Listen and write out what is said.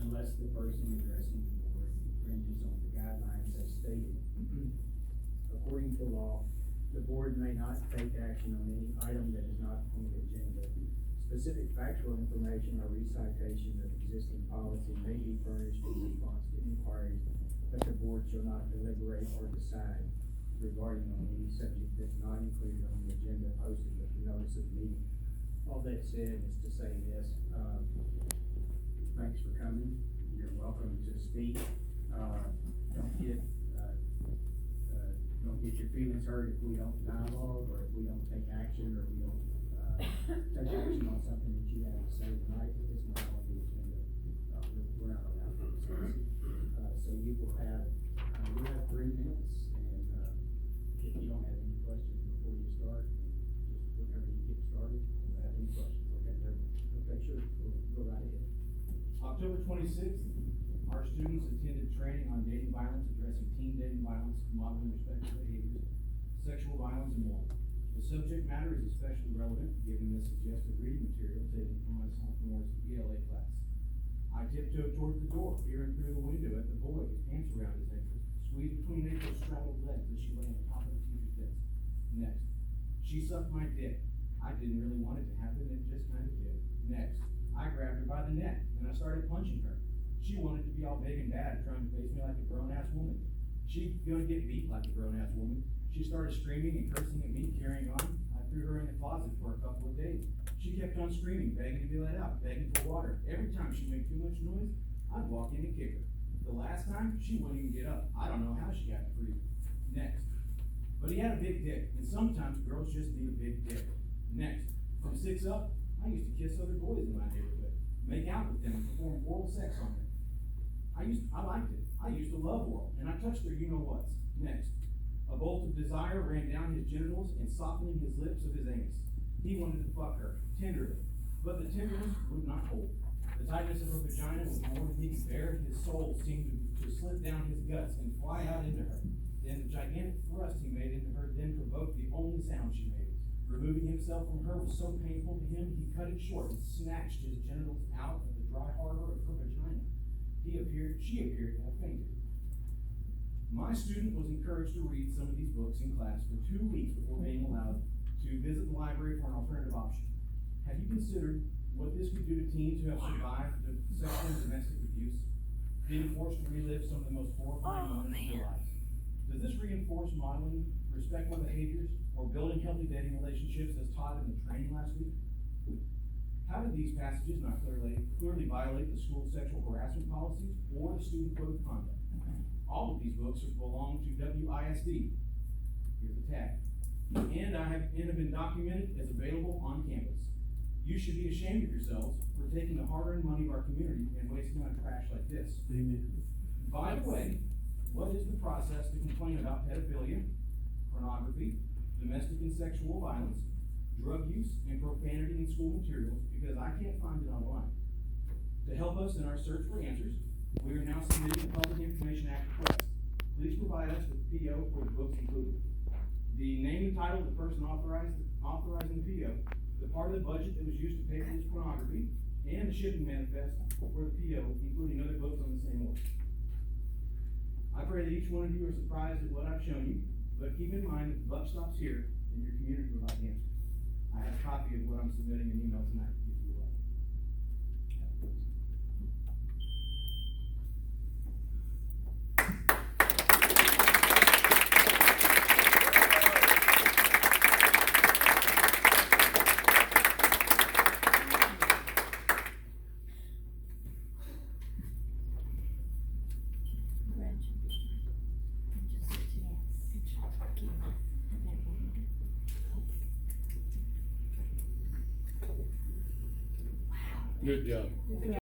unless the person addressing the board infringes on the guidelines as stated. According to law, the board may not take action on any item that is not on the agenda. Specific factual information or recitation of existing policy may be furnished in response to inquiries, but the board shall not deliberate or decide regarding on any subject that's not included on the agenda posted with the notice of meeting. All that said is to say this, thanks for coming. You're welcome to speak. Don't get your feelings hurt if we don't dialogue, or if we don't take action, or we don't, take action on something that you have to say tonight. It's not on the agenda. We're not allowed to discuss it. So you will have 3 minutes, and, if you don't have any questions before you start, just whenever you get started, we'll have any questions. Okay, sure, go right ahead. October 26th, our students attended training on dating violence, addressing teen dating violence, modeling respectful behaviors, sexual violence, and more. The subject matter is especially relevant given the suggested reading material taken from my sophomore's ELA class. I tiptoed towards the door, peering through the window at the boy, his pants around his ankles, squeezed between April's straddled legs as she lay on top of the teacher's desk. Next, she sucked my dick. I didn't really want it to happen, it just kind of did. Next, I grabbed her by the neck, and I started punching her. She wanted to be all big and bad, trying to face me like a grown-ass woman. She's gonna get beat like a grown-ass woman. She started screaming and cursing at me, carrying on. I threw her in the closet for a couple of days. She kept on screaming, begging to be let out, begging for water. Every time she made too much noise, I'd walk in and kick her. The last time, she wouldn't even get up. I don't know how she got free. Next. But he had a big dick, and sometimes girls just need a big dick. Next. From 6 up, I used to kiss other boys in my neighborhood, make out with them, and perform oral sex on them. I liked it. I used to love oral, and I touched her you-know-whats. Next. A bolt of desire ran down his genitals and softening his lips of his anus. He wanted to fuck her, tenderly, but the tenderness would not hold. The tightness of her vagina was more than he could bear. His soul seemed to slip down his guts and fly out into her. Then the gigantic thrust he made into her then provoked the only sound she made. Removing himself from her was so painful to him, he cut it short and snatched his genitals out of the dry harbor of her vagina. She appeared to have fainted. My student was encouraged to read some of these books in class for 2 weeks before being allowed to visit the library for an alternative option. Have you considered what this could do to teens who have survived the sexual and domestic abuse, being forced to relive some of the most horrifying moments of their lives? Does this reinforce modeling respectful behaviors or building healthy dating relationships as taught in the training last week? How do these passages not clearly violate the school's sexual harassment policies or the student code of conduct? All of these books belong to WISD. Here's the tag. And have been documented as available on campus. You should be ashamed of yourselves for taking the hard-earned money of our community and wasting on trash like this. Amen. By the way, what is the process to complain about pedophilia, pornography, domestic and sexual violence, drug use, and profanity in school materials, because I can't find it online? To help us in our search for answers, we are now submitting the Public Information Act request. Please provide us with the PO for the books included. The name and title of the person authorizing the PO, the part of the budget that was used to pay for this pornography, and the shipping manifest for the PO, including other books on the same order. I pray that each one of you are surprised at what I've shown you, but keep in mind that the buck stops here and your community provides answers. I have a copy of what I'm submitting in email tonight, if you would like. Good job.